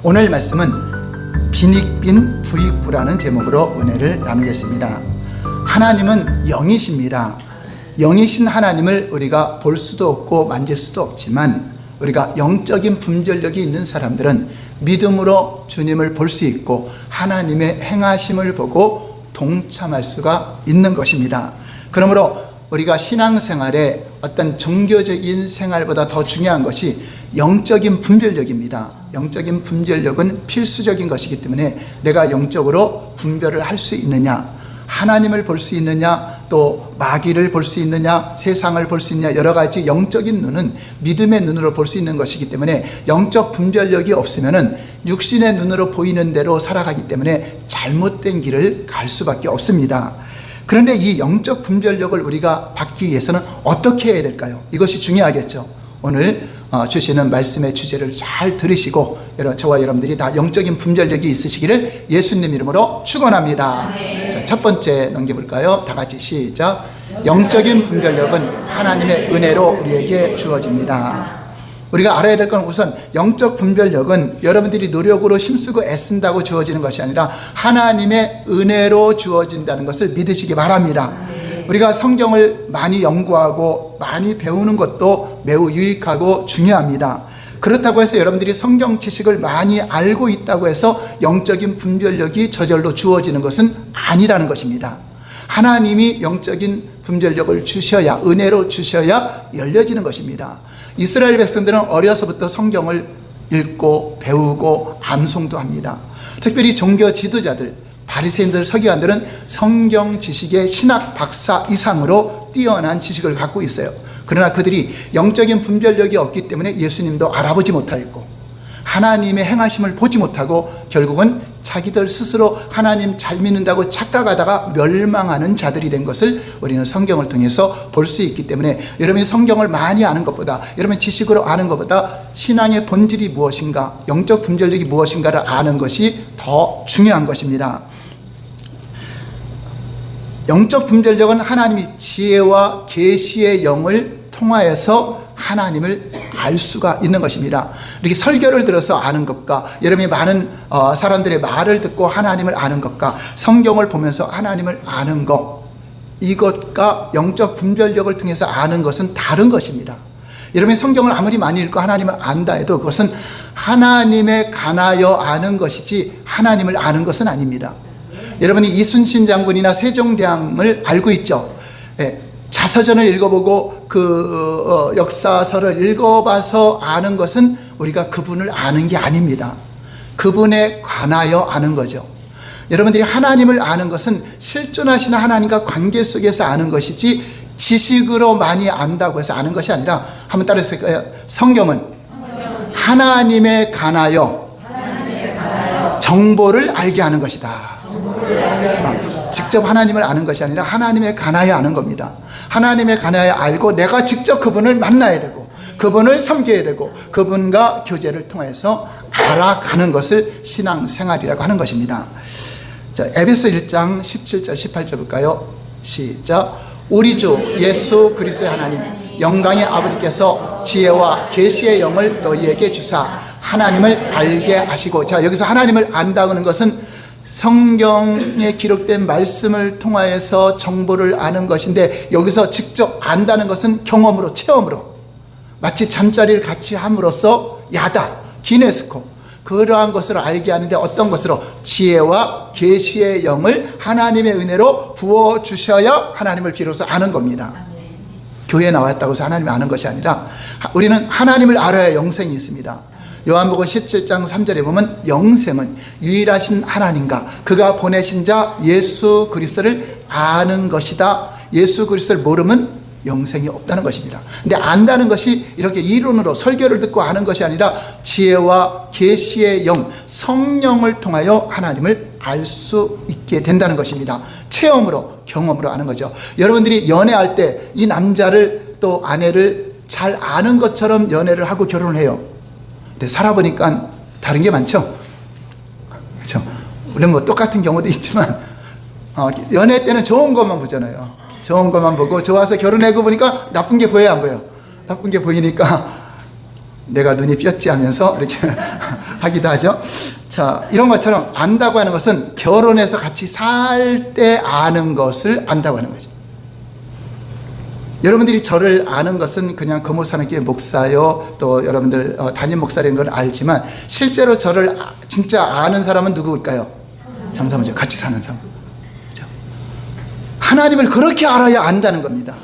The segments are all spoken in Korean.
오늘 말씀은 빈익빈 부익부라는 제목으로 은혜를 나누겠습니다. 하나님은 영이십니다. 영이신 하나님을 우리가 볼 수도 없고 만질 수도 없지만 우리가 영적인 분별력이 있는 사람들은 믿음으로 주님을 볼 수 있고 하나님의 행하심을 보고 동참할 수가 있는 것입니다. 그러므로 우리가 신앙생활에 어떤 종교적인 생활보다 더 중요한 것이 영적인 분별력입니다. 영적인 분별력은 필수적인 것이기 때문에 내가 영적으로 분별을 할 수 있느냐, 하나님을 볼 수 있느냐, 또 마귀를 볼 수 있느냐, 세상을 볼 수 있느냐, 여러 가지 영적인 눈은 믿음의 눈으로 볼 수 있는 것이기 때문에 영적 분별력이 없으면은 육신의 눈으로 보이는 대로 살아가기 때문에 잘못된 길을 갈 수밖에 없습니다. 그런데 이 영적 분별력을 우리가 받기 위해서는 어떻게 해야 될까요? 이것이 중요하겠죠. 오늘 주시는 말씀의 주제를 잘 들으시고 저와 여러분들이 다 영적인 분별력이 있으시기를 예수님 이름으로 축원합니다. 자, 첫 번째 넘겨볼까요? 다 같이 시작. 영적인 분별력은 하나님의 은혜로 우리에게 주어집니다. 우리가 알아야 될 건 우선 영적 분별력은 여러분들이 노력으로 힘쓰고 애쓴다고 주어지는 것이 아니라 하나님의 은혜로 주어진다는 것을 믿으시기 바랍니다. 우리가 성경을 많이 연구하고 많이 배우는 것도 매우 유익하고 중요합니다. 그렇다고 해서 여러분들이 성경 지식을 많이 알고 있다고 해서 영적인 분별력이 저절로 주어지는 것은 아니라는 것입니다. 하나님이 영적인 분별력을 주셔야, 은혜로 주셔야 열려지는 것입니다. 이스라엘 백성들은 어려서부터 성경을 읽고 배우고 암송도 합니다. 특별히 종교 지도자들, 바리새인들, 서기관들은 성경 지식의 신학 박사 이상으로 뛰어난 지식을 갖고 있어요. 그러나 그들이 영적인 분별력이 없기 때문에 예수님도 알아보지 못하였고 하나님의 행하심을 보지 못하고 결국은 자기들 스스로 하나님 잘 믿는다고 착각하다가 멸망하는 자들이 된 것을 우리는 성경을 통해서 볼 수 있기 때문에 여러분이 성경을 많이 아는 것보다, 여러분이 지식으로 아는 것보다 신앙의 본질이 무엇인가, 영적 분별력이 무엇인가를 아는 것이 더 중요한 것입니다. 영적 분별력은 하나님이 지혜와 계시의 영을 통하여서 하나님을 알 수가 있는 것입니다. 이렇게 설교를 들어서 아는 것과 여러분이 많은 사람들의 말을 듣고 하나님을 아는 것과 성경을 보면서 하나님을 아는 것, 이것과 영적 분별력을 통해서 아는 것은 다른 것입니다. 여러분이 성경을 아무리 많이 읽고 하나님을 안다 해도 그것은 하나님에 관하여 아는 것이지 하나님을 아는 것은 아닙니다. 여러분이 이순신 장군이나 세종대왕을 알고 있죠? 예. 자서전을 읽어보고 그 역사서를 읽어봐서 아는 것은 우리가 그분을 아는 게 아닙니다. 그분에 관하여 아는 거죠. 여러분들이 하나님을 아는 것은 실존하시는 하나님과 관계 속에서 아는 것이지 지식으로 많이 안다고 해서 아는 것이 아니라, 한번 따라했을까요? 성경은 하나님에 관하여 정보를 알게 하는 것이다. 직접 하나님을 아는 것이 아니라 하나님에 관하여 아는 겁니다. 하나님에 관하여 알고 내가 직접 그분을 만나야 되고 그분을 섬겨야 되고 그분과 교제를 통해서 알아가는 것을 신앙생활이라고 하는 것입니다. 자, 에베소 1장 17절 18절 볼까요? 시작. 우리 주 예수 그리스도의 하나님 영광의 아버지께서 지혜와 계시의 영을 너희에게 주사 하나님을 알게 하시고. 자, 여기서 하나님을 안다는 것은 성경에 기록된 말씀을 통하여서 정보를 아는 것인데, 여기서 직접 안다는 것은 경험으로, 체험으로, 마치 잠자리를 같이 함으로써 야다, 기네스코, 그러한 것을 알게 하는데 어떤 것으로? 지혜와 계시의 영을 하나님의 은혜로 부어주셔야 하나님을 비로소 아는 겁니다. 교회에 나왔다고 해서 하나님을 아는 것이 아니라 우리는 하나님을 알아야 영생이 있습니다. 요한복음 17장 3절에 보면 영생은 유일하신 하나님과 그가 보내신 자 예수 그리스도를 아는 것이다. 예수 그리스도를 모르면 영생이 없다는 것입니다. 근데 안다는 것이 이렇게 이론으로 설교를 듣고 아는 것이 아니라 지혜와 계시의 영, 성령을 통하여 하나님을 알 수 있게 된다는 것입니다. 체험으로, 경험으로 아는 거죠. 여러분들이 연애할 때 이 남자를 또 아내를 잘 아는 것처럼 연애를 하고 결혼을 해요. 근데 살아보니까 다른 게 많죠. 그렇죠? 물론 뭐 똑같은 경우도 있지만 연애 때는 좋은 것만 보잖아요. 좋은 것만 보고 좋아서 결혼하고 보니까 나쁜 게 보여요, 안 보여요? 나쁜 게 보이니까 내가 눈이 뼈지 하면서 이렇게 하기도 하죠. 자, 이런 것처럼 안다고 하는 것은 결혼해서 같이 살 때 아는 것을 안다고 하는 거죠. 여러분들이 저를 아는 것은 그냥 거모사는교회 목사요, 또 여러분들 담임 목사라는 걸 알지만 실제로 저를 진짜 아는 사람은 누구일까요? 장사모죠. 같이 사는 사람. 그렇죠? 하나님을 그렇게 알아야 안다는 겁니다.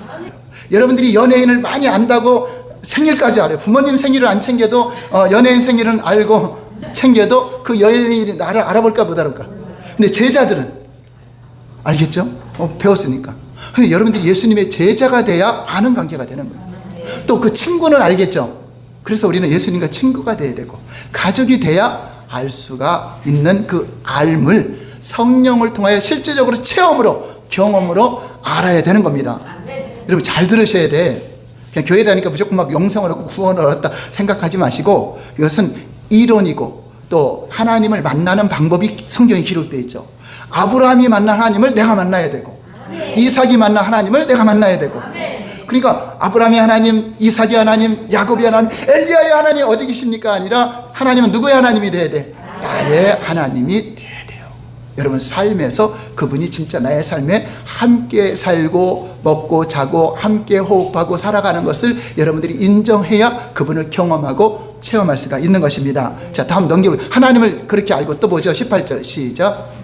여러분들이 연예인을 많이 안다고 생일까지 알아요. 부모님 생일을 안 챙겨도 연예인 생일은 알고 챙겨도 그 연예인이 나를 알아볼까 못 알아볼까. 근데 제자들은 알겠죠? 배웠으니까. 근데 여러분들이 예수님의 제자가 돼야 아는 관계가 되는 거예요. 또 그 친구는 알겠죠? 그래서 우리는 예수님과 친구가 돼야 되고 가족이 돼야 알 수가 있는 그 알을 성령을 통하여 실제적으로 체험으로 경험으로 알아야 되는 겁니다. 여러분 잘 들으셔야 돼. 그냥 교회 다니까 무조건 막 영생을 얻고 구원을 얻었다 생각하지 마시고 이것은 이론이고 또 하나님을 만나는 방법이 성경에 기록되어 있죠. 아브라함이 만난 하나님을 내가 만나야 되고 이삭이 만난 하나님을 내가 만나야 되고 그러니까 아브라함의 하나님, 이삭의 하나님, 야곱의 하나님, 엘리야의 하나님 어디 계십니까? 아니라 하나님은 누구의 하나님이 돼야 돼? 나의 하나님이 돼야 돼요. 여러분 삶에서 그분이 진짜 나의 삶에 함께 살고 먹고 자고 함께 호흡하고 살아가는 것을 여러분들이 인정해야 그분을 경험하고 체험할 수가 있는 것입니다. 자, 다음 넘겨볼게요. 하나님을 그렇게 알고 또 보죠. 18절 시작.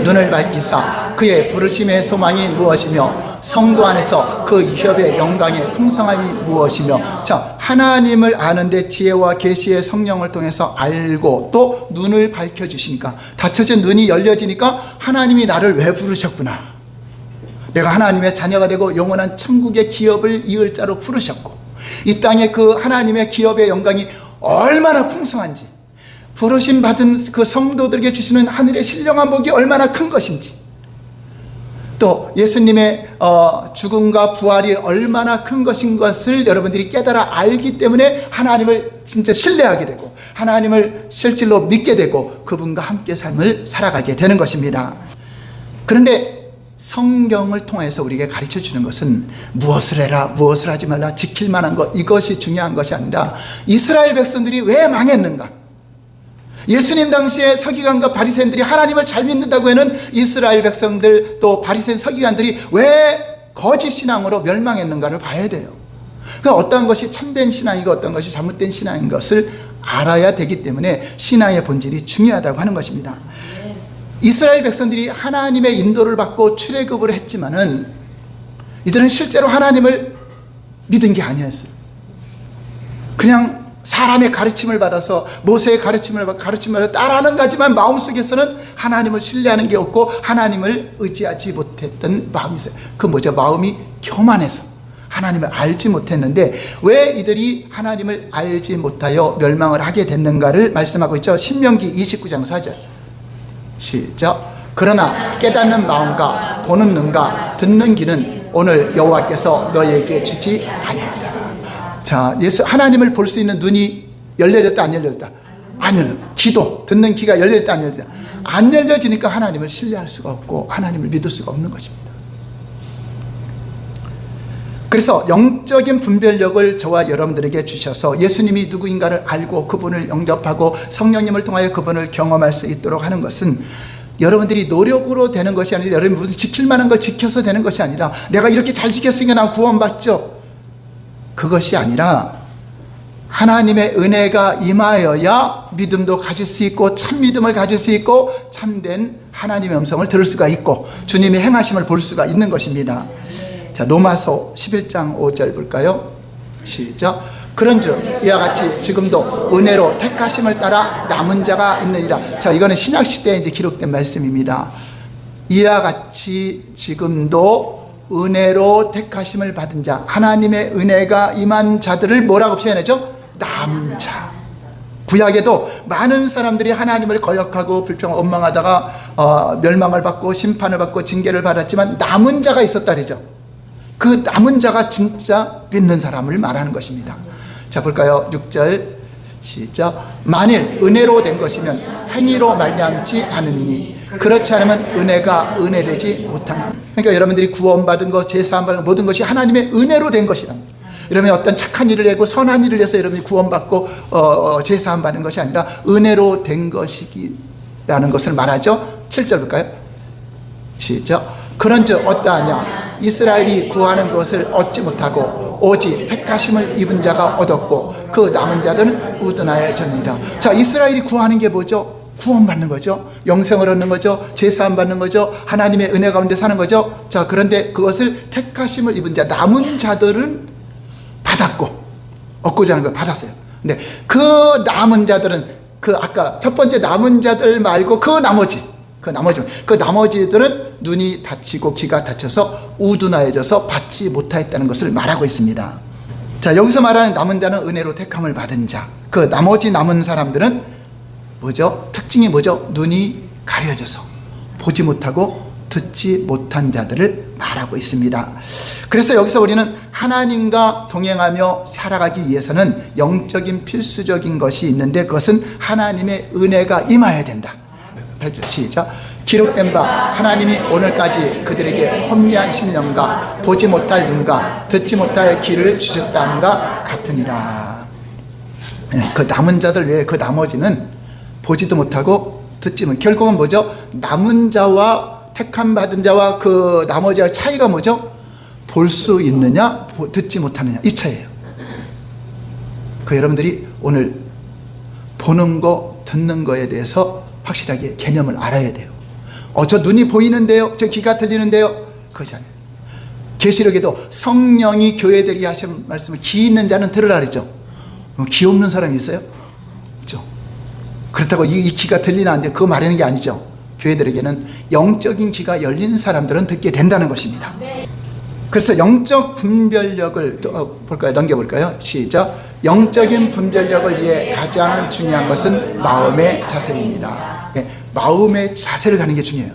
눈을 밝히사 그의 부르심의 소망이 무엇이며 성도 안에서 그 협의 영광의 풍성함이 무엇이며. 자, 하나님을 아는데 지혜와 계시의 성령을 통해서 알고 또 눈을 밝혀주시니까 닫혀진 눈이 열려지니까 하나님이 나를 왜 부르셨구나, 내가 하나님의 자녀가 되고 영원한 천국의 기업을 이을 자로 부르셨고 이 땅에 그 하나님의 기업의 영광이 얼마나 풍성한지, 부르심 받은 그 성도들에게 주시는 하늘의 신령한 복이 얼마나 큰 것인지, 또 예수님의 죽음과 부활이 얼마나 큰 것인 것을 여러분들이 깨달아 알기 때문에 하나님을 진짜 신뢰하게 되고 하나님을 실질로 믿게 되고 그분과 함께 삶을 살아가게 되는 것입니다. 그런데 성경을 통해서 우리에게 가르쳐 주는 것은 무엇을 해라, 무엇을 하지 말라, 지킬 만한 것, 이것이 중요한 것이 아니라 이스라엘 백성들이 왜 망했는가. 예수님 당시에 서기관과 바리새인들이 하나님을 잘 믿는다고 하는 이스라엘 백성들 또 바리새인 서기관들이 왜 거짓 신앙으로 멸망했는가를 봐야 돼요. 그러니까 어떤 것이 참된 신앙이고 어떤 것이 잘못된 신앙인 것을 알아야 되기 때문에 신앙의 본질이 중요하다고 하는 것입니다. 이스라엘 백성들이 하나님의 인도를 받고 출애굽을 했지만은 이들은 실제로 하나님을 믿은 게 아니었어요. 그냥 사람의 가르침을 받아서 모세의 가르침을 받아 따라하는 거지만 마음속에서는 하나님을 신뢰하는 게 없고 하나님을 의지하지 못했던 마음이 있어요. 그 뭐죠? 마음이 교만해서 하나님을 알지 못했는데 왜 이들이 하나님을 알지 못하여 멸망을 하게 됐는가를 말씀하고 있죠. 신명기 29장 4절 시작. 그러나 깨닫는 마음과 보는 눈과 듣는 귀는 오늘 여호와께서 너희에게 주지 아니하다. 자, 하나님을 볼 수 있는 눈이 열려졌다 안 열려졌다? 안 열려. 귀도 듣는 귀가 열려졌다 안 열려졌다? 안 열려지니까 하나님을 신뢰할 수가 없고 하나님을 믿을 수가 없는 것입니다. 그래서 영적인 분별력을 저와 여러분들에게 주셔서 예수님이 누구인가를 알고 그분을 영접하고 성령님을 통하여 그분을 경험할 수 있도록 하는 것은 여러분들이 노력으로 되는 것이 아니라 여러분이 무슨 지킬 만한 걸 지켜서 되는 것이 아니라 내가 이렇게 잘 지켰으니까 난 구원받죠, 그것이 아니라 하나님의 은혜가 임하여야 믿음도 가질 수 있고 참 믿음을 가질 수 있고 참된 하나님의 음성을 들을 수가 있고 주님의 행하심을 볼 수가 있는 것입니다. 자, 로마서 11장 5절 볼까요? 시작. 그런즉 이와 같이 지금도 은혜로 택하심을 따라 남은 자가 있느니라. 자, 이거는 신약 시대에 이제 기록된 말씀입니다. 이와 같이 지금도 은혜로 택하심을 받은 자, 하나님의 은혜가 임한 자들을 뭐라고 표현하죠? 남은 자. 구약에도 많은 사람들이 하나님을 거역하고 불평하고 원망하다가 멸망을 받고 심판을 받고 징계를 받았지만 남은 자가 있었다 그러죠. 그 남은 자가 진짜 믿는 사람을 말하는 것입니다. 자, 볼까요? 6절 시작. 만일 은혜로 된 것이면 행위로 말미암지 않음이니 그렇지 않으면 은혜가 은혜되지 못하나. 그러니까 여러분들이 구원받은 것, 제사함 받은 것 모든 것이 하나님의 은혜로 된 것이랍니다. 여러분이 어떤 착한 일을 하고 선한 일을 해서 여러분이 구원받고 제사함 받는 것이 아니라 은혜로 된 것이라는 것을 말하죠. 7절 볼까요? 시작. 그런즉 어떠하냐 이스라엘이 구하는 것을 얻지 못하고 오직 택하심을 입은 자가 얻었고 그 남은 자들은 우둔하여졌느니라. 자, 이스라엘이 구하는 게 뭐죠? 구원받는 거죠. 영생을 얻는 거죠. 제사함 받는 거죠. 하나님의 은혜 가운데 사는 거죠. 자, 그런데 그것을 택하심을 입은 자, 남은 자들은 받았고, 얻고자 하는 걸 받았어요. 근데 그 남은 자들은 그 아까 첫 번째 남은 자들 말고 그 나머지들은 눈이 다치고 귀가 다쳐서 우둔하여져서 받지 못하였다는 것을 말하고 있습니다. 자, 여기서 말하는 남은 자는 은혜로 택함을 받은 자. 그 나머지 남은 사람들은 뭐죠? 특징이 뭐죠? 눈이 가려져서 보지 못하고 듣지 못한 자들을 말하고 있습니다. 그래서 여기서 우리는 하나님과 동행하며 살아가기 위해서는 영적인 필수적인 것이 있는데 그것은 하나님의 은혜가 임하여야 된다. 8절 시작. 기록된 바 하나님이 오늘까지 그들에게 혼미한 심령과 보지 못할 눈과 듣지 못할 귀를 주셨다는가 같으니라. 그 남은 자들 외에 그 나머지는 보지도 못하고 듣지 못. 결국은 뭐죠? 남은 자와 택함 받은 자와 그 나머지와 차이가 뭐죠? 볼 수 있느냐, 듣지 못하느냐, 이 차이예요. 그 여러분들이 오늘 보는 거, 듣는 거에 대해서 확실하게 개념을 알아야 돼요. 저 눈이 보이는데요, 저 귀가 들리는데요, 그것이 아니에요. 계시록에도 성령이 교회들이 하신 말씀을 귀 있는 자는 들으라 그랬죠. 귀 없는 사람이 있어요? 없죠. 그렇다고 이 귀가 들리나 안 돼, 그거 말하는 게 아니죠. 교회들에게는 영적인 귀가 열린 사람들은 듣게 된다는 것입니다. 그래서 영적 분별력을 볼까요? 넘겨볼까요? 시작. 영적인 분별력을 위해 가장 중요한 것은 마음의 자세입니다. 예, 마음의 자세를 가는 게 중요해요.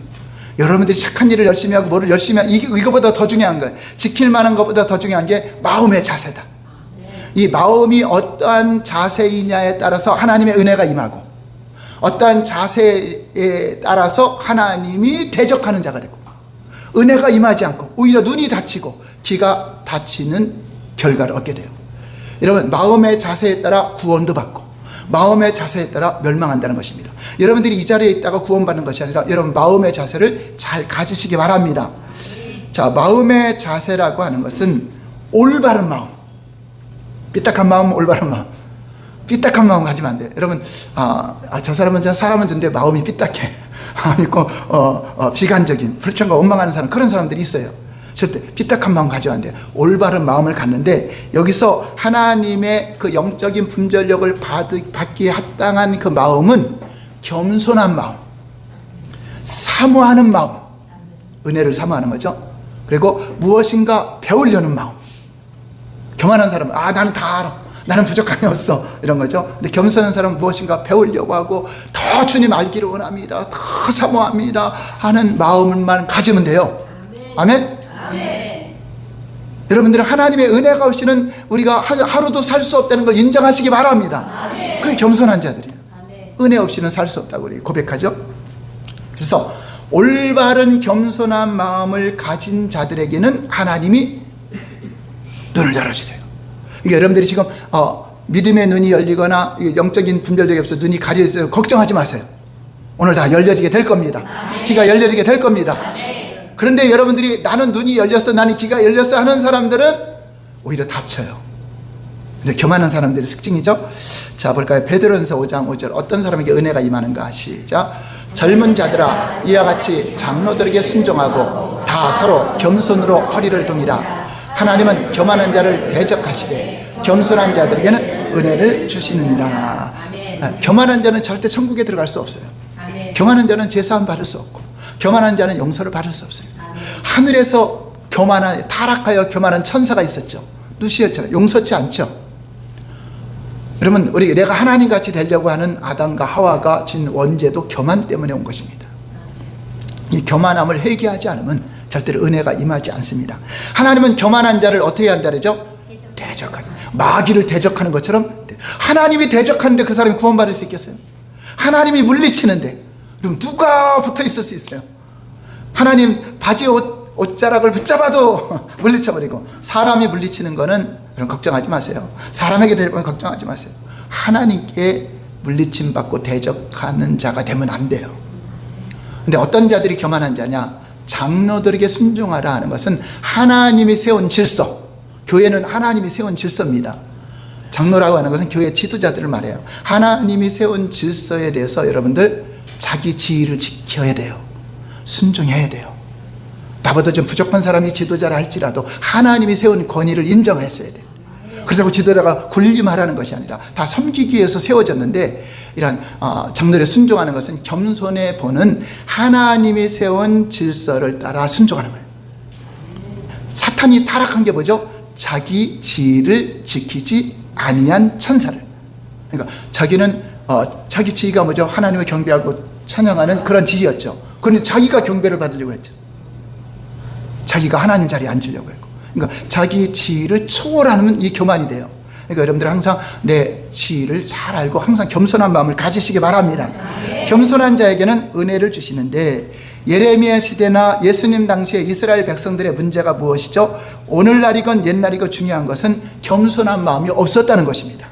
여러분들이 착한 일을 열심히 하고 뭐를 열심히 하고 이거보다 더 중요한 거예요. 지킬 만한 것보다 더 중요한 게 마음의 자세다. 이 마음이 어떠한 자세이냐에 따라서 하나님의 은혜가 임하고 어떠한 자세에 따라서 하나님이 대적하는 자가 되고 은혜가 임하지 않고 오히려 눈이 다치고 귀가 다치는 결과를 얻게 돼요. 여러분, 마음의 자세에 따라 구원도 받고 마음의 자세에 따라 멸망한다는 것입니다. 여러분들이 이 자리에 있다가 구원받는 것이 아니라 여러분 마음의 자세를 잘 가지시기 바랍니다. 자, 마음의 자세라고 하는 것은 올바른 마음, 삐딱한 마음, 올바른 마음. 삐딱한 마음 가지면 안 돼요. 여러분, 저 사람은 좋은데 마음이 삐딱해. 있고, 비관적인, 불평과 원망하는 사람, 그런 사람들이 있어요. 절대 삐딱한 마음 가지면 안 돼요. 올바른 마음을 갖는데, 여기서 하나님의 그 영적인 분별력을 받기에 합당한 그 마음은 겸손한 마음, 사모하는 마음, 은혜를 사모하는 거죠. 그리고 무엇인가 배우려는 마음. 교만한 사람은, 나는 다 알아. 나는 부족함이 없어. 이런 거죠. 근데 겸손한 사람은 무엇인가 배우려고 하고 더 주님 알기를 원합니다. 더 사모합니다. 하는 마음만 가지면 돼요. 아멘? 아멘. 여러분들은 하나님의 은혜가 없이는 우리가 하루도 살 수 없다는 걸 인정하시기 바랍니다. 아멘. 그게 겸손한 자들이에요. 아멘. 은혜 없이는 살 수 없다고 우리 고백하죠. 그래서 올바른 겸손한 마음을 가진 자들에게는 하나님이 눈을 열어주세요. 이게 여러분들이 지금 믿음의 눈이 열리거나 영적인 분별력이 없어 눈이 가려져서 걱정하지 마세요. 오늘 다 열려지게 될 겁니다. 아멘. 귀가 열려지게 될 겁니다. 아멘. 그런데 여러분들이 나는 눈이 열렸어, 나는 귀가 열렸어 하는 사람들은 오히려 다쳐요. 근데 교만한 사람들의 특징이죠. 자, 볼까요? 베드로전서 5장 5절. 어떤 사람에게 은혜가 임하는가? 시작. 젊은 자들아, 이와 같이 장로들에게 순종하고 다 서로 겸손으로 허리를 동이라. 하나님은 교만한 자를 대적하시되 겸손한 자들에게는 은혜를 주시느니라. 교만한 자는 절대 천국에 들어갈 수 없어요. 아멘. 교만한 자는 제사함 받을 수 없고 교만한 자는 용서를 받을 수 없어요. 아멘. 하늘에서 타락하여 교만한 천사가 있었죠. 루시엘처럼 용서치 않죠. 여러분, 내가 하나님같이 되려고 하는 아담과 하와가 진 원죄도 교만 때문에 온 것입니다. 이 교만함을 회개하지 않으면 절대로 은혜가 임하지 않습니다. 하나님은 교만한 자를 어떻게 한다 그러죠? 대적하는, 마귀를 대적하는 것처럼. 하나님이 대적하는데 그 사람이 구원받을 수 있겠어요? 하나님이 물리치는데 그럼 누가 붙어 있을 수 있어요? 하나님 바지 옷 옷자락을 붙잡아도 물리쳐버리고, 사람이 물리치는 거는 그럼 걱정하지 마세요. 사람에게 대면 걱정하지 마세요. 하나님께 물리침 받고 대적하는 자가 되면 안 돼요. 근데 어떤 자들이 교만한 자냐? 장로들에게 순종하라 하는 것은 하나님이 세운 질서, 교회는 하나님이 세운 질서입니다. 장로라고 하는 것은 교회 지도자들을 말해요. 하나님이 세운 질서에 대해서 여러분들 자기 지위를 지켜야 돼요. 순종해야 돼요. 나보다 좀 부족한 사람이 지도자라 할지라도 하나님이 세운 권위를 인정했어야 돼요. 그래서 지도자가 군림하라는 것이 아니라 다 섬기기 위해서 세워졌는데, 이런 장로에 순종하는 것은 겸손해 보는 하나님이 세운 질서를 따라 순종하는 거예요. 사탄이 타락한 게 뭐죠? 자기 지위를 지키지 아니한 천사를. 그러니까 자기는 자기 지위가 뭐죠? 하나님을 경배하고 찬양하는 그런 지위였죠. 그런데 자기가 경배를 받으려고 했죠. 자기가 하나님 자리에 앉으려고 했고, 그러니까 자기 지위를 초월하는 이 교만이 돼요. 그러니까 여러분들 항상 내 지위를 잘 알고 항상 겸손한 마음을 가지시기 바랍니다. 겸손한 자에게는 은혜를 주시는데, 예레미야 시대나 예수님 당시에 이스라엘 백성들의 문제가 무엇이죠? 오늘날이건 옛날이건 중요한 것은 겸손한 마음이 없었다는 것입니다.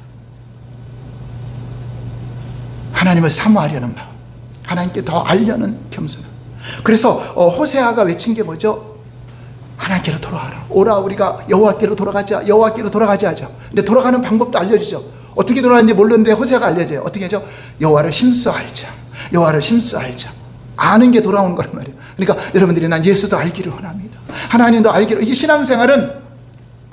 하나님을 사모하려는 마음, 하나님께 더 알려는 겸손함. 그래서 호세아가 외친 게 뭐죠? 하나님께로 돌아와라. 오라, 우리가 여호와께로 돌아가자. 여호와께로 돌아가자 하죠. 근데 돌아가는 방법도 알려주죠. 어떻게 돌아가는지 모르는데 호세아가 알려줘요. 어떻게 하죠? 여호와를 심써 알자. 여호와를 심써 알자. 아는 게 돌아온 거란 말이에요. 그러니까 여러분들이 난 예수도 알기를 원합니다. 하나님도 알기를. 이게 신앙생활은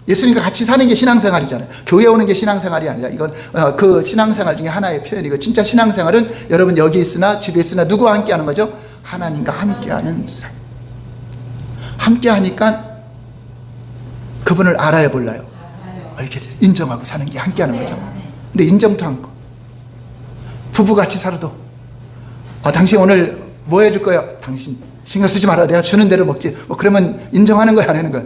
예수님과 같이 사는 게 신앙생활이잖아요. 교회 오는 게 신앙생활이 아니라 이건 그 신앙생활 중에 하나의 표현이고, 진짜 신앙생활은 여러분 여기 있으나 집에 있으나 누구와 함께 하는 거죠? 하나님과 함께하는 삶. 함께 하니까 그분을 알아야 몰라요. 이렇게 인정하고 사는 게 함께 하는 거죠. 근데 인정도 않고 부부같이 살아도 당신 오늘 뭐 해줄 거야? 당신 신경 쓰지 마라. 내가 주는 대로 먹지. 뭐 그러면 인정하는 거야, 안 하는 거야?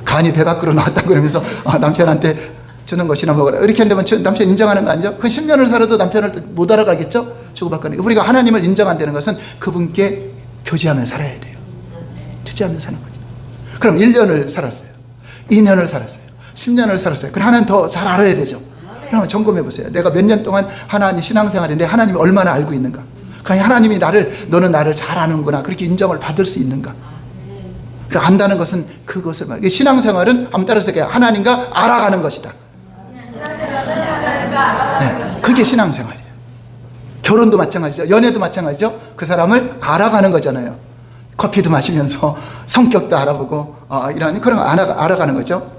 간이 배 밖으로 나왔다 그러면서 남편한테 주는 것이나 먹어라. 이렇게 한다면 남편 인정하는 거 아니죠? 그 10년을 살아도 남편을 못 알아가겠죠? 주고받거나. 우리가 하나님을 인정한다는 것은 그분께 교제하며 살아야 돼요. 교제하며 사는 거죠. 그럼 1년을 살았어요. 2년을 살았어요. 10년을 살았어요. 그럼 하나님 더 잘 알아야 되죠. 그러면 점검해 보세요. 내가 몇 년 동안 하나님 신앙생활인데 하나님이 얼마나 알고 있는가? 그냥 하나님이 너는 나를 잘 아는구나. 그렇게 인정을 받을 수 있는가? 안다는 것은 그것을 말해요. 신앙생활은 한번 따라서 하나님과 알아가는 것이다. 네, 그게 신앙생활이에요. 결혼도 마찬가지죠. 연애도 마찬가지죠. 그 사람을 알아가는 거잖아요. 커피도 마시면서 성격도 알아보고 이런 그런 거 알아가는 거죠.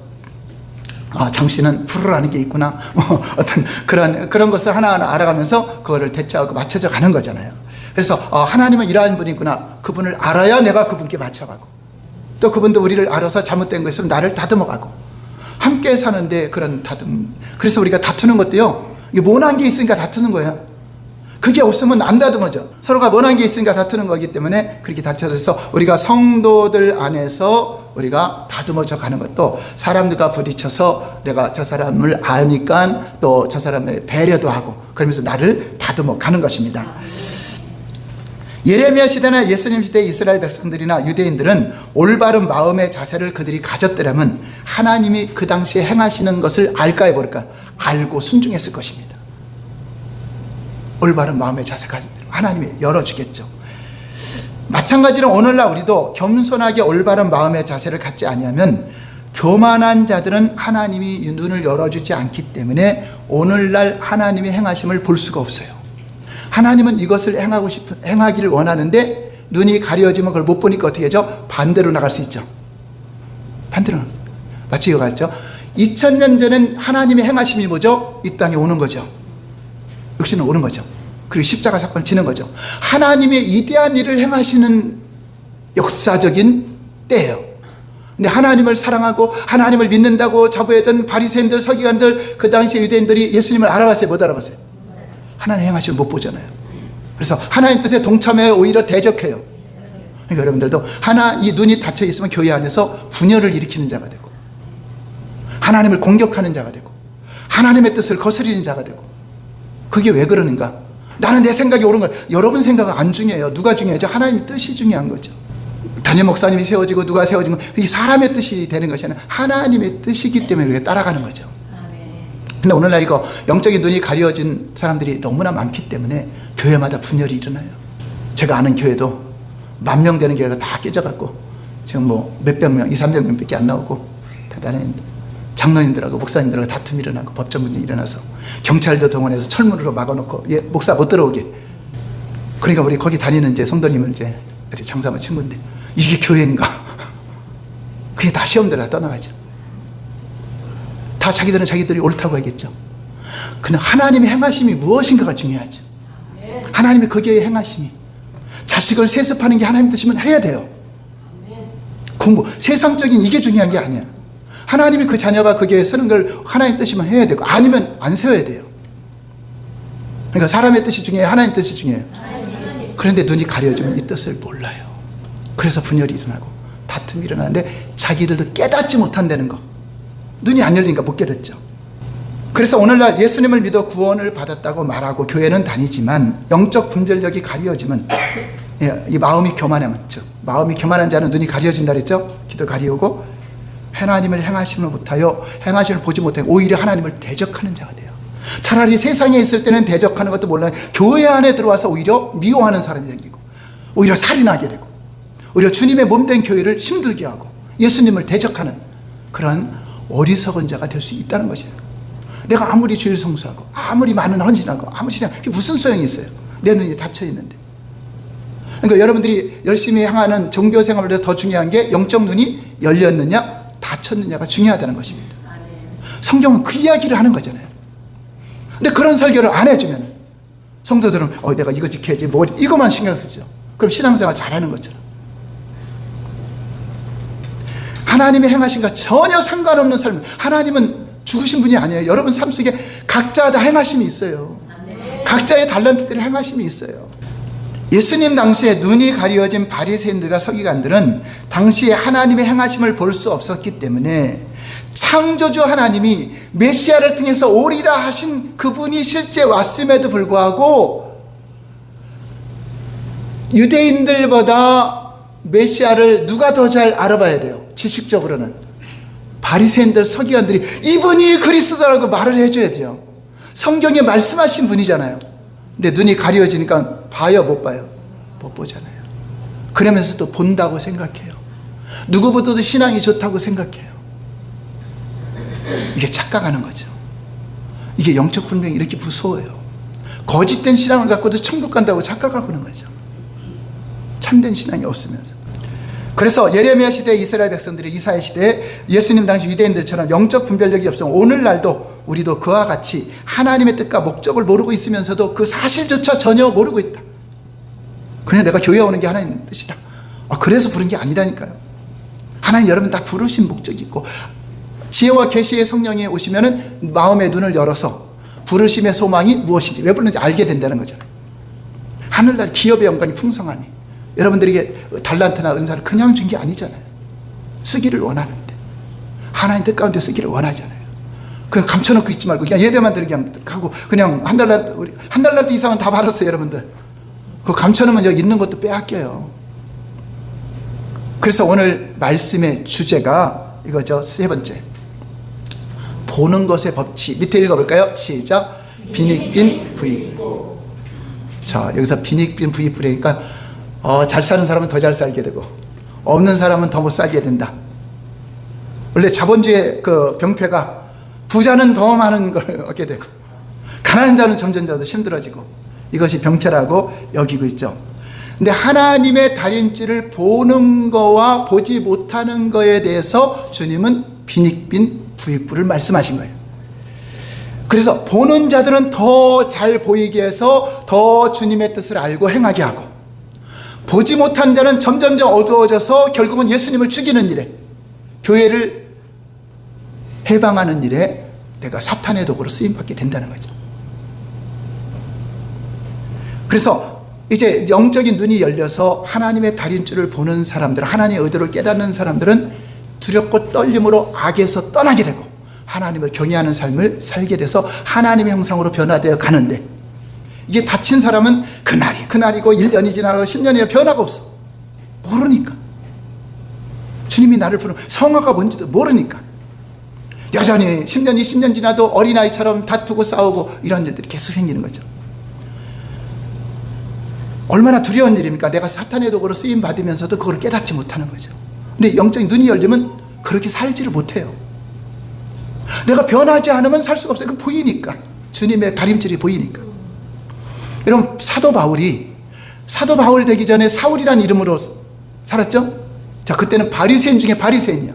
장씨는 프로라는 게 있구나. 어떤 그런 것을 하나하나 알아가면서 그거를 대처하고 맞춰져 가는 거잖아요. 그래서 하나님은 이러한 분이구나. 그분을 알아야 내가 그분께 맞춰가고, 또 그분도 우리를 알아서 잘못된 거 있으면 나를 다듬어가고, 함께 사는데 그런 다듬. 그래서 우리가 다투는 것도요, 이게 모난 게 있으니까 다투는 거예요. 그게 없으면 안 다듬어져. 서로가 모난 게 있으니까 다투는 거기 때문에 그렇게 다투어서 우리가 성도들 안에서 우리가 다듬어져 가는 것도, 사람들과 부딪혀서 내가 저 사람을 아니까 또 저 사람의 배려도 하고 그러면서 나를 다듬어 가는 것입니다. 예레미야 시대나 예수님 시대의 이스라엘 백성들이나 유대인들은 올바른 마음의 자세를 그들이 가졌더라면 하나님이 그 당시에 행하시는 것을 알까요, 모를까요? 알고 순종했을 것입니다. 올바른 마음의 자세가 하나님이 열어주겠죠. 마찬가지로 오늘날 우리도 겸손하게 올바른 마음의 자세를 갖지 아니하면, 교만한 자들은 하나님이 눈을 열어주지 않기 때문에 오늘날 하나님의 행하심을 볼 수가 없어요. 하나님은 이것을 행하기를 원하는데 눈이 가려지면 그걸 못 보니까 어떻게 하죠? 반대로 나갈 수 있죠. 반대로 나갈 수 있죠. 마치 이거 같죠? 2000년 전엔 하나님의 행하심이 뭐죠? 이 땅에 오는 거죠. 육신은 오는 거죠. 그리고 십자가 사건을 지는 거죠. 하나님의 이대한 일을 행하시는 역사적인 때예요. 근데 하나님을 사랑하고 하나님을 믿는다고 자부했던 바리새인들, 서기관들, 그 당시 유대인들이 예수님을 알아봤어요? 못 알아봤어요? 하나님 행하심을 못 보잖아요. 그래서 하나님 뜻에 동참해 오히려 대적해요. 그러니까 여러분들도 이 눈이 닫혀 있으면 교회 안에서 분열을 일으키는 자가 되고, 하나님을 공격하는 자가 되고, 하나님의 뜻을 거스리는 자가 되고. 그게 왜 그러는가? 나는 내 생각이 옳은 거예요. 여러분 생각은 안 중요해요. 누가 중요하죠? 하나님의 뜻이 중요한 거죠. 담임 목사님이 세워지고 누가 세워지면 그게 사람의 뜻이 되는 것이 아니라 하나님의 뜻이기 때문에 그렇게 따라가는 거죠. 근데 오늘날 이거 영적인 눈이 가려진 사람들이 너무나 많기 때문에 교회마다 분열이 일어나요. 제가 아는 교회도 10,000명 되는 교회가 다 깨져갖고 지금 뭐 몇백 명, 200~300명밖에 안 나오고 대단히 장로님들하고 목사님들하고 다툼이 일어나고 법정 분쟁이 일어나서 경찰도 동원해서 철문으로 막아놓고 목사 못 들어오게. 그러니까 우리 거기 다니는 이제 성도님은 이제 장사만 친구인데 이게 교회인가? 그게 다 시험대로 떠나가죠. 다 자기들은 자기들이 옳다고 하겠죠. 그러나 하나님의 행하심이 무엇인가가 중요하죠. 하나님의 거기에 행하심이 자식을 세습하는 게 하나님 뜻이면 해야 돼요. 공부 세상적인 이게 중요한 게 아니야. 하나님이 그 자녀가 거기에 서는 걸 하나님 뜻이면 해야 되고 아니면 안 세워야 돼요. 그러니까 사람의 뜻이 중요해요, 하나님 뜻이 중요해요. 그런데 눈이 가려지면 이 뜻을 몰라요. 그래서 분열이 일어나고 다툼이 일어나는데 자기들도 깨닫지 못한다는 거. 눈이 안 열리니까 못 깨닫죠. 그래서 오늘날 예수님을 믿어 구원을 받았다고 말하고 교회는 다니지만 영적 분별력이 가려지면 이 마음이 교만하면, 즉 마음이 교만한 자는 눈이 가려진다 그랬죠. 귀도 가리우고 하나님을 행하심을 못하여 행하심을 보지 못하여 오히려 하나님을 대적하는 자가 돼요. 차라리 세상에 있을 때는 대적하는 것도 몰라요. 교회 안에 들어와서 오히려 미워하는 사람이 생기고 오히려 살인하게 되고 오히려 주님의 몸된 교회를 힘들게 하고 예수님을 대적하는 그런 어리석은 자가 될 수 있다는 것이에요. 내가 아무리 주일 성수하고 아무리 많은 헌신하고 아무리 그게 무슨 소용이 있어요. 내 눈이 닫혀 있는데. 그러니까 여러분들이 열심히 향하는 종교 생활을 더 중요한 게 영적 눈이 열렸느냐 닫혔느냐가 중요하다는 것입니다. 성경은 그 이야기를 하는 거잖아요. 근데 그런 설교를 안 해주면 성도들은 내가 이거 지켜야지 뭐 이거만 신경 쓰죠. 그럼 신앙생활 잘하는 것처럼. 하나님의 행하심과 전혀 상관없는 삶. 하나님은 죽으신 분이 아니에요. 여러분 삶 속에 각자 다 행하심이 있어요. 각자의 달란트들의 행하심이 있어요. 예수님 당시에 눈이 가려진 바리새인들과 서기관들은 당시에 하나님의 행하심을 볼 수 없었기 때문에 창조주 하나님이 메시아를 통해서 오리라 하신 그분이 실제 왔음에도 불구하고 유대인들보다 메시아를 누가 더 잘 알아봐야 돼요? 지식적으로는 바리새인들 서기관들이 이분이 그리스도라고 말을 해줘야 돼요. 성경에 말씀하신 분이잖아요. 근데 눈이 가려지니까 봐요, 못 봐요? 못 보잖아요. 그러면서 또 본다고 생각해요. 누구보다도 신앙이 좋다고 생각해요. 이게 착각하는 거죠. 이게 영적 분명히 이렇게 무서워요. 거짓된 신앙을 갖고도 천국 간다고 착각하고 있는 거죠. 참된 신앙이 없으면서. 그래서 예레미야 시대 이스라엘 백성들이 이사야 시대에 예수님 당시 유대인들처럼 영적 분별력이 없으면 오늘날도 우리도 그와 같이 하나님의 뜻과 목적을 모르고 있으면서도 그 사실조차 전혀 모르고 있다. 그냥 내가 교회 오는 게 하나님 뜻이다. 그래서 부른 게 아니라니까요. 하나님 여러분 다 부르신 목적이 있고 지혜와 계시의 성령이 오시면은 마음의 눈을 열어서 부르심의 소망이 무엇인지 왜 부르는지 알게 된다는 거죠. 하늘날 기업의 영광이 풍성함이 여러분들에게 달란트나 은사를 그냥 준 게 아니잖아요. 쓰기를 원하는데 하나님 뜻 가운데 쓰기를 원하잖아요. 그냥 감춰놓고 있지 말고 그냥 예배만 드리게 하고 그냥 한 달란트 이상은 다 받았어요. 여러분들 그거 감춰놓으면 여기 있는 것도 빼앗겨요. 그래서 오늘 말씀의 주제가 이거죠. 세 번째, 보는 것의 법칙. 밑에 읽어볼까요? 시작. 빈익빈 부익부. 자, 여기서 빈익빈 부익부라니까 잘 사는 사람은 더 잘 살게 되고 없는 사람은 더 못 살게 된다. 원래 자본주의 그 병폐가 부자는 더 많은 걸 얻게 되고 가난한 자는 점점 더 힘들어지고 이것이 병폐라고 여기고 있죠. 근데 하나님의 다림질을 보는 거와 보지 못하는 거에 대해서 주님은 빈익빈 부익부를 말씀하신 거예요. 그래서 보는 자들은 더 잘 보이게 해서 더 주님의 뜻을 알고 행하게 하고 보지 못한 자는 점점점 어두워져서 결국은 예수님을 죽이는 일에 교회를 해방하는 일에 내가 사탄의 도구로 쓰임받게 된다는 거죠. 그래서 이제 영적인 눈이 열려서 하나님의 다림줄을 보는 사람들, 하나님의 의도를 깨닫는 사람들은 두렵고 떨림으로 악에서 떠나게 되고 하나님을 경외하는 삶을 살게 돼서 하나님의 형상으로 변화되어 가는데 이게 다친 사람은 그날이고 1년이 지나고 10년이 변화가 없어. 모르니까. 주님이 나를 부르는 성화가 뭔지도 모르니까 여전히 10년, 20년 지나도 어린아이처럼 다투고 싸우고 이런 일들이 계속 생기는 거죠. 얼마나 두려운 일입니까? 내가 사탄의 도구로 쓰임 받으면서도 그걸 깨닫지 못하는 거죠. 근데 영적인 눈이 열리면 그렇게 살지를 못해요. 내가 변하지 않으면 살 수가 없어요. 그 보이니까. 주님의 다림질이 보이니까. 여러분, 사도 바울이 사도 바울 되기 전에 사울이라는 이름으로 살았죠? 자, 그때는 바리새인 중에 바리새인이야.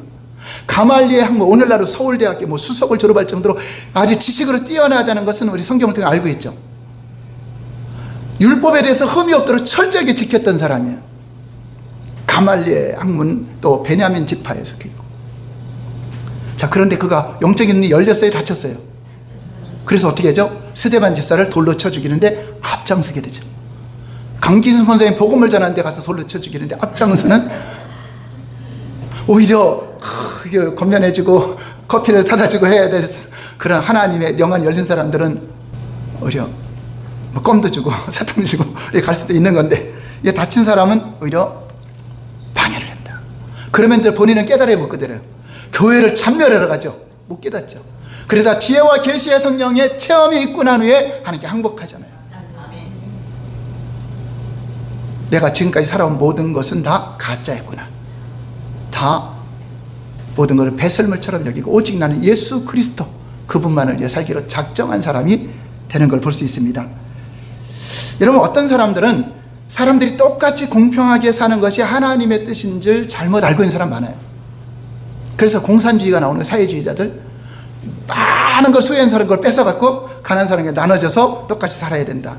가말리의 학문, 오늘날로 서울대학교 수석을 졸업할 정도로 아주 지식으로 뛰어나다는 것은 우리 성경을 통해 알고 있죠. 율법에 대해서 흠이 없도록 철저하게 지켰던 사람이에요. 가말리의 학문, 또 베냐민 지파에 속해 있고. 자, 그런데 그가 영적인 눈이 열렸어요, 닫혔어요? 그래서 어떻게 하죠? 스데반 집사를 돌로 쳐 죽이는데 앞장서게 되죠. 강기순 선생님 복음을 전하는 데 가서 돌로 쳐 죽이는데 앞장서는 오히려 건면해주고 커피를 타다 주고 해야 될 그런 하나님의 영안이 열린 사람들은 오히려 껌도 주고 사탕도 주고 갈 수도 있는 건데, 이게 다친 사람은 오히려 방해를 한다. 그러면 본인은 깨달아 못 깨달아요. 교회를 참멸하러 가죠. 못 깨닫죠. 그러다 지혜와 계시의 성령의 체험이 있고 난 후에 하나님께 항복하잖아요. 내가 지금까지 살아온 모든 것은 다 가짜였구나. 다 모든 것을 배설물처럼 여기고 오직 나는 예수 그리스도 그분만을 위해 살기로 작정한 사람이 되는 걸 볼 수 있습니다. 여러분, 어떤 사람들은 사람들이 똑같이 공평하게 사는 것이 하나님의 뜻인 줄 잘못 알고 있는 사람 많아요. 그래서 공산주의가 나오는 사회주의자들, 많은 걸 소유한 사람 걸 뺏어갖고 가난한 사람에게 나눠줘서 똑같이 살아야 된다.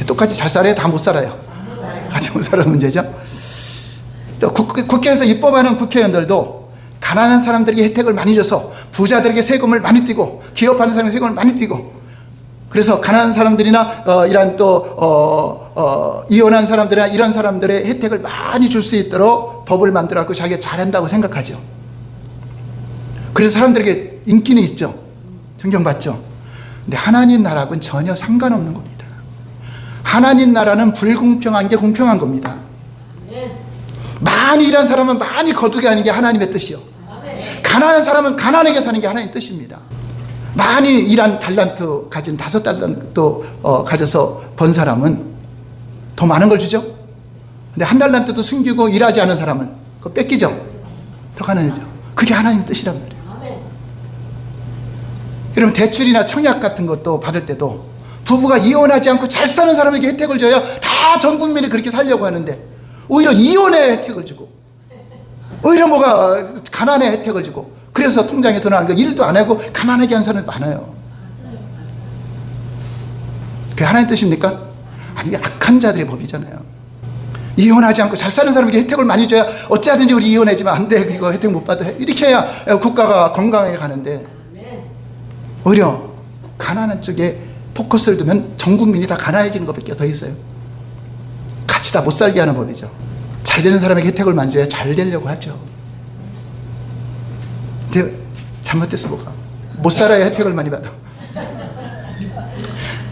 똑같이 잘 살아야 다 못 살아요. 같이 못 살아는 문제죠. 또 국회에서 입법하는 국회의원들도 가난한 사람들에게 혜택을 많이 줘서 부자들에게 세금을 많이 떼고 기업하는 사람에게 세금을 많이 떼고, 그래서 가난한 사람들이나 이런 또 이혼한 사람들이나 이런 사람들의 혜택을 많이 줄 수 있도록 법을 만들어갖고 자기가 잘한다고 생각하죠. 그래서 사람들에게 인기는 있죠. 존경받죠. 근데 하나님 나라하고는 전혀 상관없는 겁니다. 하나님 나라는 불공평한 게 공평한 겁니다. 많이 일한 사람은 많이 거두게 하는 게 하나님의 뜻이요. 가난한 사람은 가난하게 사는 게 하나님의 뜻입니다. 많이 일한 달란트 가진 5달란트 가져서 번 사람은 더 많은 걸 주죠. 근데 1달란트도 숨기고 일하지 않은 사람은 그거 뺏기죠. 더 가난해져. 그게 하나님 뜻이란 말이에요. 여러분, 대출이나 청약 같은 것도 받을 때도 부부가 이혼하지 않고 잘 사는 사람에게 혜택을 줘야 다 전 국민이 그렇게 살려고 하는데, 오히려 이혼의 혜택을 주고, 오히려 가난의 혜택을 주고, 그래서 통장에 돈 안 가고 일도 안 하고 가난하게 하는 사람이 많아요. 그게 하나님 뜻입니까? 아니, 이게 악한 자들의 법이잖아요. 이혼하지 않고 잘 사는 사람에게 혜택을 많이 줘야 어찌하든지 우리 이혼하지만 안 돼, 이거 혜택 못 받아, 이렇게 해야 국가가 건강하게 가는데, 오히려 가난한 쪽에 포커스를 두면 전 국민이 다 가난해지는 것밖에 더 있어요. 같이 다 못 살게 하는 법이죠. 잘 되는 사람에게 혜택을 많이 줘야 잘 되려고 하죠. 근데 잘못됐어. 못 살아야 혜택을 많이 받아.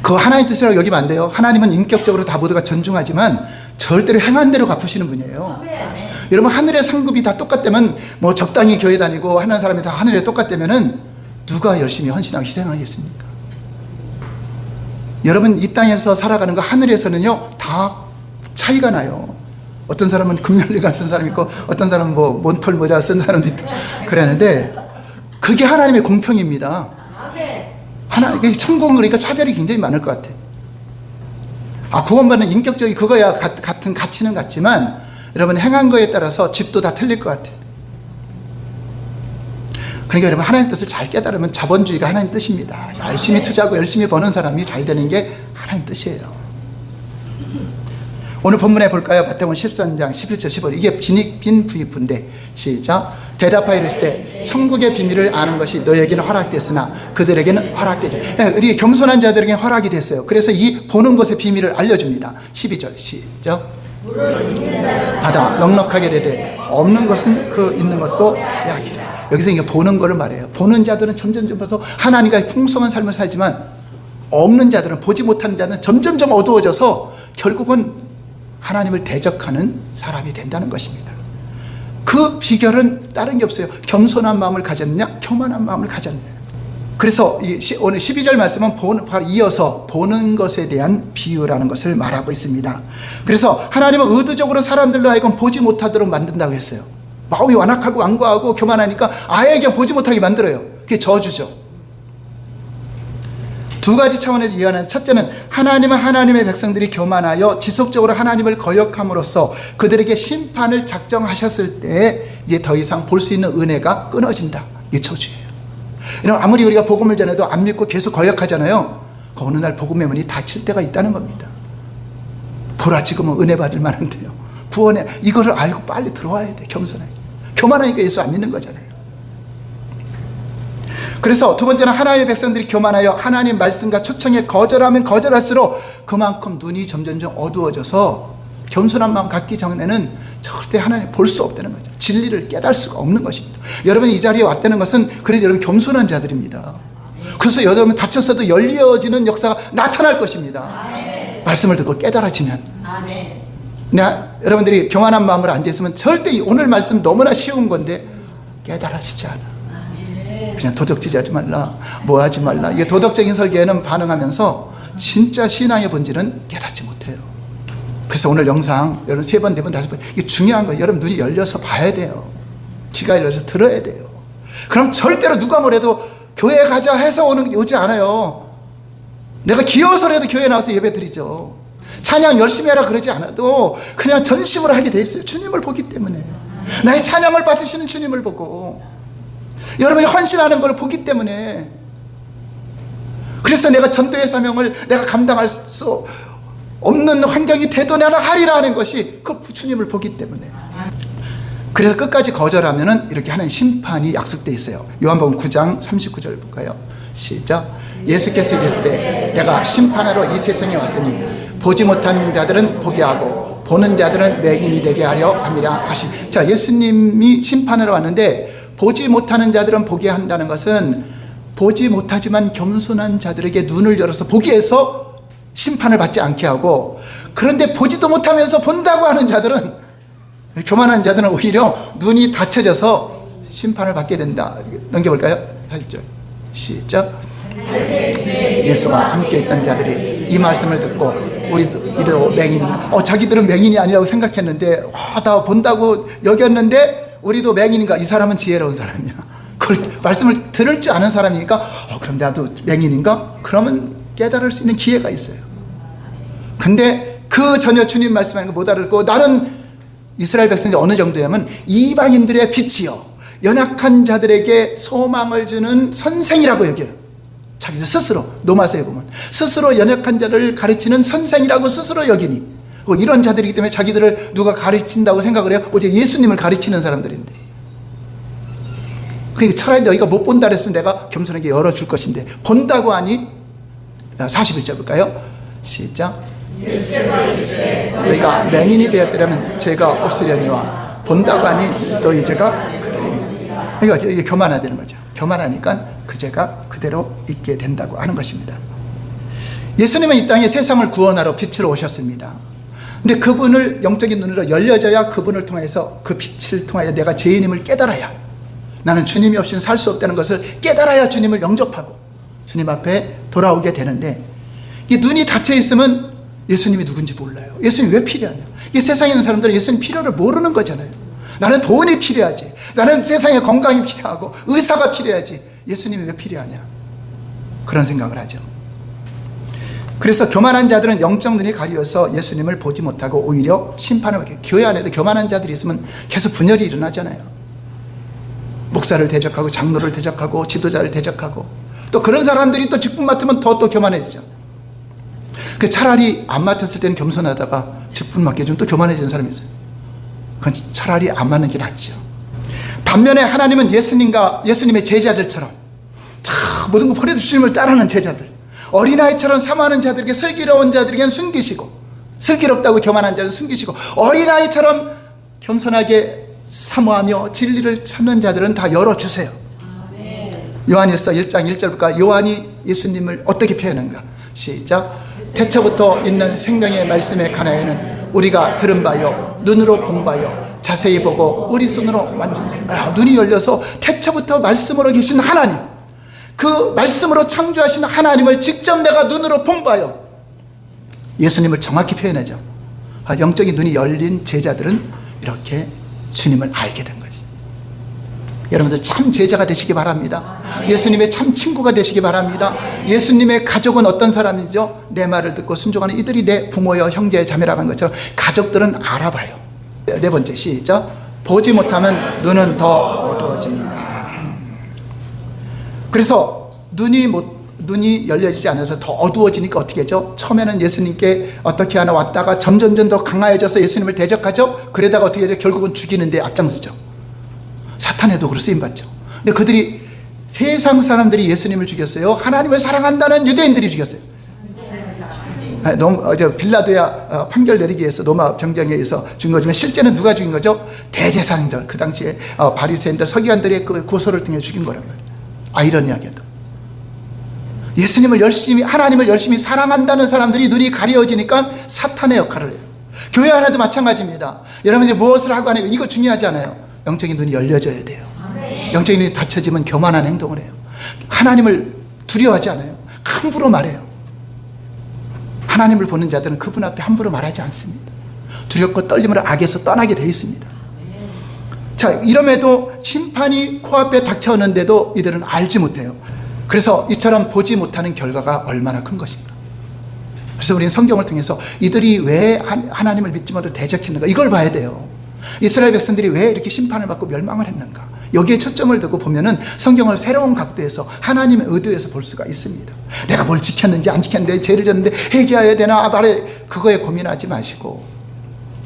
그거 하나님 뜻이라고 여기면 안 돼요. 하나님은 인격적으로 다 모두가 존중하지만 절대로 행한 대로 갚으시는 분이에요. 여러분, 하늘의 상급이 다 똑같다면, 적당히 교회 다니고 하는 사람이 다 하늘에 똑같다면은 누가 열심히 헌신하고 희생하겠습니까? 여러분, 이 땅에서 살아가는 거 하늘에서는요 다 차이가 나요. 어떤 사람은 금열리가 쓴 사람이 있고, 어떤 사람은 몬털 모자 쓴 사람도 있고 그러는데, 그게 하나님의 공평입니다. 천국은 그러니까 차별이 굉장히 많을 것 같아. 구원받는 인격적인 그거야 같은 가치는 같지만, 여러분, 행한 거에 따라서 집도 다 틀릴 것 같아. 그러니까 여러분, 하나님 뜻을 잘 깨달으면 자본주의가 하나님 뜻입니다. 열심히 투자하고 열심히 버는 사람이 잘 되는 게 하나님 뜻이에요. 오늘 본문에 볼까요? 마태복음 13장 11절 15절. 이게 빈 부익부인데, 시작. 대답하여 이르시되 천국의 비밀을 아는 것이 너에게는 허락됐으나 그들에게는 허락되지. 우리 겸손한 자들에게는 허락이 됐어요. 그래서 이 보는 것의 비밀을 알려줍니다. 12절 시작. 받아 넉넉하게 되되 없는 것은 그 있는 것도 약이라. 여기서 이게 보는 거를 말해요. 보는 자들은 점점 봐서 하나님과 풍성한 삶을 살지만, 없는 자들은, 보지 못하는 자는 점점 어두워져서 결국은 하나님을 대적하는 사람이 된다는 것입니다. 그 비결은 다른 게 없어요. 겸손한 마음을 가졌느냐, 교만한 마음을 가졌느냐. 그래서 오늘 12절 말씀은 바로 이어서 보는 것에 대한 비유라는 것을 말하고 있습니다. 그래서 하나님은 의도적으로 사람들로 하여금 보지 못하도록 만든다고 했어요. 마음이 완악하고 완고하고 교만하니까 아예 그냥 보지 못하게 만들어요. 그게 저주죠. 두 가지 차원에서 이해하는, 첫째는 하나님은 하나님의 백성들이 교만하여 지속적으로 하나님을 거역함으로써 그들에게 심판을 작정하셨을 때 이제 더 이상 볼 수 있는 은혜가 끊어진다. 이게 저주예요. 여러분, 아무리 우리가 복음을 전해도 안 믿고 계속 거역하잖아요. 그 어느 날 복음의 문이 닫힐 때가 있다는 겁니다. 보라, 지금은 은혜 받을 만한데요. 구원에 이거를 알고 빨리 들어와야 돼. 겸손하게. 교만하니까 예수 안 믿는 거잖아요. 그래서 두 번째는 하나님의 백성들이 교만하여 하나님 말씀과 초청에 거절하면 거절할수록 그만큼 눈이 점점점 어두워져서 겸손한 마음 갖기 전에는 절대 하나님 볼 수 없다는 거죠. 진리를 깨달을 수가 없는 것입니다. 여러분이 이 자리에 왔다는 것은 그래서 여러분 겸손한 자들입니다. 그래서 여러분 다쳤어도 열려지는 역사가 나타날 것입니다. 말씀을 듣고 깨달아지면. 여러분들이 교만한 마음으로 앉아있으면 절대 오늘 말씀 너무나 쉬운 건데 깨달아지지 않아. 그냥 도덕질이 하지 말라, 뭐 하지 말라. 이게 도덕적인 설계에는 반응하면서 진짜 신앙의 본질은 깨닫지 못해요. 그래서 오늘 영상 여러분 3번, 4번, 5번 이게 중요한 거예요. 여러분 눈이 열려서 봐야 돼요. 귀가 열려서 들어야 돼요. 그럼 절대로 누가 뭐래도 교회 가자 해서 오지 않아요. 내가 귀여워서라도 교회에 나와서 예배 드리죠. 찬양 열심히 하라 그러지 않아도 그냥 전심으로 하게 돼 있어요. 주님을 보기 때문에. 나의 찬양을 받으시는 주님을 보고 여러분이 헌신하는 걸 보기 때문에. 그래서 내가 전도의 사명을 내가 감당할 수 없는 환경이 돼도 나는 하리라 하는 것이 그 주님을 보기 때문에. 그래서 끝까지 거절하면은 이렇게 하는 심판이 약속되어 있어요. 요한복음 9장 39절 볼까요? 시작. 예수께서 이르실 때 내가 심판하러 이 세상에 왔으니 보지 못한 자들은 보게 하고 보는 자들은 맹인이 되게 하려 함이라 하시. 자, 예수님이 심판하러 왔는데 보지 못하는 자들은 보게 한다는 것은 보지 못하지만 겸손한 자들에게 눈을 열어서 보게 해서 심판을 받지 않게 하고, 그런데 보지도 못하면서 본다고 하는 자들은, 교만한 자들은 오히려 눈이 닫혀져서 심판을 받게 된다. 넘겨볼까요? 8절 시작. 예수와 함께 있던 자들이 이 말씀을 듣고 우리도 이래도 맹인인가? 자기들은 맹인이 아니라고 생각했는데 다 본다고 여겼는데 우리도 맹인인가? 이 사람은 지혜로운 사람이야. 그걸 말씀을 들을 줄 아는 사람이니까 그럼 나도 맹인인가? 그러면 깨달을 수 있는 기회가 있어요. 근데 그 전혀 주님 말씀하는 거 못 알고 나는 이스라엘 백성이 어느 정도냐면 이방인들의 빛이요 연약한 자들에게 소망을 주는 선생이라고 여겨요. 자기들 스스로 로마서에 보면 스스로 연약한 자를 가르치는 선생이라고 스스로 여기니 이런 자들이기 때문에 자기들을 누가 가르친다고 생각을 해요. 오히려 예수님을 가르치는 사람들인데, 그러니까 차라리 너희가 못 본다 그랬으면 내가 겸손하게 열어줄 것인데 본다고 하니. 41절 볼까요? 시작. 너희가 맹인이 되었더라면 죄가 없으려니와 본다고 하니 너희 죄가 그대로입니다. 그러니까 이게 교만하다는 거죠. 교만하니까 그 죄가 그대로 있게 된다고 하는 것입니다. 예수님은 이 땅에 세상을 구원하러 빛으로 오셨습니다. 근데 그분을 영적인 눈으로 열려져야 그분을 통해서 그 빛을 통하여 내가 죄인임을 깨달아야, 나는 주님이 없이는 살 수 없다는 것을 깨달아야 주님을 영접하고 주님 앞에 돌아오게 되는데, 이 눈이 닫혀 있으면 예수님이 누군지 몰라요. 예수님이 왜 필요하냐? 이 세상에 있는 사람들은 예수님 필요를 모르는 거잖아요. 나는 돈이 필요하지, 나는 세상에 건강이 필요하고 의사가 필요하지, 예수님이 왜 필요하냐? 그런 생각을 하죠. 그래서 교만한 자들은 영적 눈이 가려워서 예수님을 보지 못하고 오히려 심판을 받게. 교회 안에도 교만한 자들이 있으면 계속 분열이 일어나잖아요. 목사를 대적하고 장로를 대적하고 지도자를 대적하고, 또 그런 사람들이 또 직분 맡으면 더 교만해지죠. 그 차라리 안 맡았을 때는 겸손하다가 직분 맡게 해주면 또 교만해지는 사람이 있어요. 그건 차라리 안 맡는 게 낫죠. 반면에 하나님은 예수님의 제자들처럼 모든 거 버려도 주님을 따르는 제자들, 어린아이처럼 사모하는 자들에게, 슬기로운 자들에게는 숨기시고, 슬기롭다고 교만한 자는 숨기시고, 어린아이처럼 겸손하게 사모하며 진리를 찾는 자들은 다 열어주세요. 요한일서 1장 1절부터 요한이 예수님을 어떻게 표현한가? 시작. 태초부터 있는 생명의 말씀의 가나에는 우리가 들은 바요 눈으로 본 바요 자세히 보고 우리 손으로 만집니다. 눈이 열려서 태초부터 말씀으로 계신 하나님, 그 말씀으로 창조하신 하나님을 직접 내가 눈으로 본바요. 예수님을 정확히 표현하죠. 영적인 눈이 열린 제자들은 이렇게 주님을 알게 된 것이. 여러분들 참 제자가 되시기 바랍니다. 예수님의 참 친구가 되시기 바랍니다. 예수님의 가족은 어떤 사람이죠? 내 말을 듣고 순종하는 이들이 내 부모여 형제 자매라고 하는 것처럼 가족들은 알아봐요. 네 번째, 시작. 보지 못하면 눈은 더 어두워집니다. 그래서 눈이 열려지지 않아서 더 어두워지니까 어떻게 하죠? 처음에는 예수님께 어떻게 하나 왔다가 점점 더 강화해져서 예수님을 대적하죠. 그러다가 어떻게 하죠? 결국은 죽이는데 앞장서죠. 사탄의 도구로 쓰임받죠. 근데 그들이, 세상 사람들이 예수님을 죽였어요? 하나님을 사랑한다는 유대인들이 죽였어요? 빌라도야 판결 내리기 위해서 로마 병정에 의해서 죽인 거지만 실제는 누가 죽인 거죠? 대제사장들, 그 당시에 바리새인들, 서기관들의 그 고소를 통해 죽인 거란 말이에요. 아이러니하게도 예수님을 열심히, 하나님을 열심히 사랑한다는 사람들이 눈이 가려워지니까 사탄의 역할을 해요. 교회 안에도 마찬가지입니다. 여러분이 무엇을 하고 하는 이거 중요하지 않아요. 영적인 눈이 열려져야 돼요. 영적인 눈이 닫혀지면 교만한 행동을 해요. 하나님을 두려워하지 않아요. 함부로 말해요. 하나님을 보는 자들은 그분 앞에 함부로 말하지 않습니다. 두렵고 떨림으로 악에서 떠나게 되어 있습니다. 자, 이럼에도 심판이 코앞에 닥쳐오는데도 이들은 알지 못해요. 그래서 이처럼 보지 못하는 결과가 얼마나 큰 것인가. 그래서 우리는 성경을 통해서 이들이 왜 하나님을 믿지 못하고 대적했는가, 이걸 봐야 돼요. 이스라엘 백성들이 왜 이렇게 심판을 받고 멸망을 했는가, 여기에 초점을 두고 보면은 성경을 새로운 각도에서 하나님의 의도에서 볼 수가 있습니다. 내가 뭘 지켰는지 안 지켰는데, 죄를 졌는데 회개해야 되나 말해, 그거에 고민하지 마시고,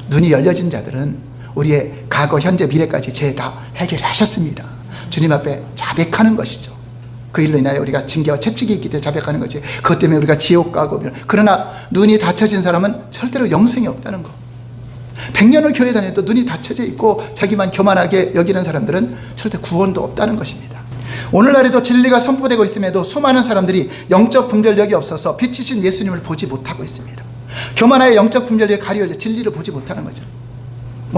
눈이 열려진 자들은 우리의 과거, 현재, 미래까지 죄 다 해결하셨습니다. 주님 앞에 자백하는 것이죠. 그 일로 인하여 우리가 징계와 채찍이 있기 때문에 자백하는 거지. 그것 때문에 우리가 지옥 가고. 그러나 눈이 닫혀진 사람은 절대로 영생이 없다는 거. 100년을 교회 다녀도 눈이 닫혀져 있고 자기만 교만하게 여기는 사람들은 절대 구원도 없다는 것입니다. 오늘날에도 진리가 선포되고 있음에도 수많은 사람들이 영적 분별력이 없어서 빛이신 예수님을 보지 못하고 있습니다. 교만하여 영적 분별력이 가려져 진리를 보지 못하는 거죠.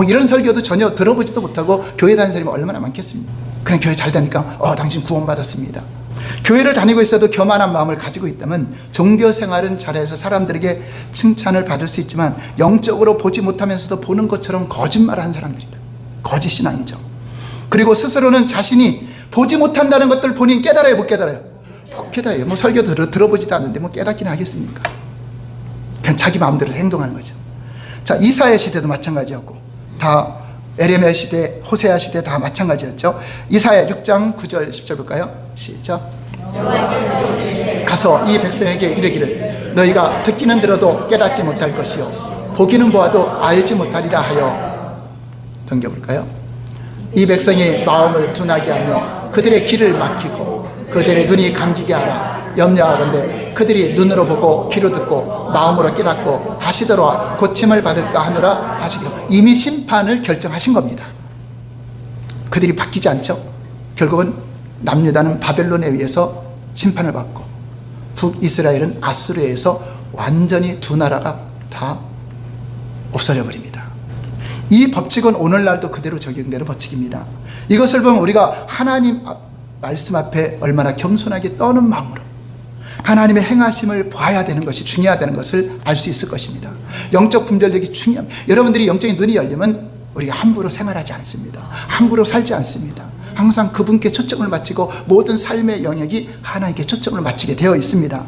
이런 설교도 전혀 들어보지도 못하고 교회 다니는 사람이 얼마나 많겠습니까? 그냥 교회 잘 다니까 당신 구원받았습니다. 교회를 다니고 있어도 교만한 마음을 가지고 있다면 종교 생활은 잘해서 사람들에게 칭찬을 받을 수 있지만 영적으로 보지 못하면서도 보는 것처럼 거짓말하는 사람들이다. 거짓신앙이죠. 그리고 스스로는 자신이 보지 못한다는 것들 본인 깨달아요, 못 깨달아요? 못 깨달아요. 설교 들어보지도 않는데 깨닫긴 하겠습니까? 그냥 자기 마음대로 행동하는 거죠. 자, 이사야 시대도 마찬가지였고, 다 에레미야 시대, 호세아 시대 다 마찬가지였죠. 이사야 6장 9절 10절 볼까요? 시작. 가서 이 백성에게 이르기를 너희가 듣기는 들어도 깨닫지 못할 것이요 보기는 보아도 알지 못하리라 하여. 넘겨볼까요? 이 백성이 마음을 둔하게 하며 그들의 귀를 막히고 그들의 눈이 감기게 하라. 염려하건대 그들이 눈으로 보고 귀로 듣고 마음으로 깨닫고 다시 돌아와 고침을 받을까 하노라 하시기로. 이미 심판을 결정하신 겁니다. 그들이 바뀌지 않죠. 결국은 남유다는 바벨론에 의해서 심판을 받고 북이스라엘은 아수르에 의해서 완전히 두 나라가 다 없어져 버립니다. 이 법칙은 오늘날도 그대로 적용되는 법칙입니다. 이것을 보면 우리가 하나님 말씀 앞에 얼마나 겸손하게 떠는 마음으로 하나님의 행하심을 봐야 되는 것이 중요하다는 것을 알 수 있을 것입니다. 영적 분별력이 중요합니다. 여러분들이 영적인 눈이 열리면 우리가 함부로 생활하지 않습니다. 함부로 살지 않습니다. 항상 그분께 초점을 맞추고 모든 삶의 영역이 하나님께 초점을 맞추게 되어 있습니다.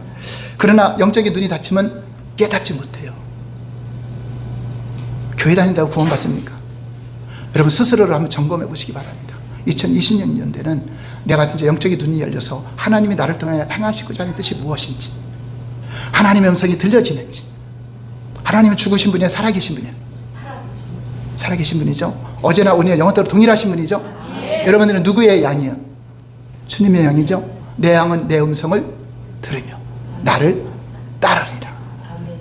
그러나 영적인 눈이 닫히면 깨닫지 못해요. 교회 다닌다고 구원받습니까? 여러분 스스로를 한번 점검해 보시기 바랍니다. 2026년대는 내가 진짜 영적인 눈이 열려서 하나님이 나를 통해 행하시고자 하는 뜻이 무엇인지, 하나님의 음성이 들려지는지. 하나님은 죽으신 분이에요, 살아계신 분이에요? 살아계신 분이죠. 어제나 오늘 영원토록 동일하신 분이죠. 여러분들은 누구의 양이에요? 주님의 양이죠. 내 양은 내 음성을 들으며 나를 따르리라.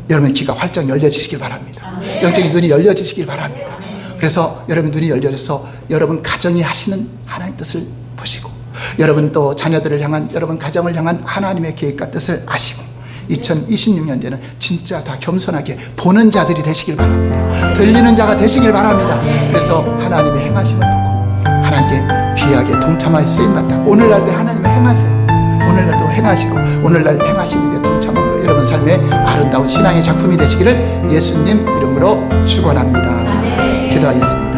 여러분의 귀가 활짝 열려지시길 바랍니다. 영적인 눈이 열려지시길 바랍니다. 그래서 여러분 눈이 열려서 여러분 가정이 하시는 하나님의 뜻을 보시고, 여러분 또 자녀들을 향한, 여러분 가정을 향한 하나님의 계획과 뜻을 아시고, 2026년에는 진짜 다 겸손하게 보는 자들이 되시길 바랍니다. 들리는 자가 되시길 바랍니다. 그래서 하나님의 행하심을 보고 하나님께 귀하게 동참할 쓰임받다. 오늘날도 하나님의 행하세요. 오늘날도 행하시고 오늘날 행하시는 게 동참함으로 여러분 삶의 아름다운 신앙의 작품이 되시기를 예수님 이름으로 축원합니다. 기도하겠습니다.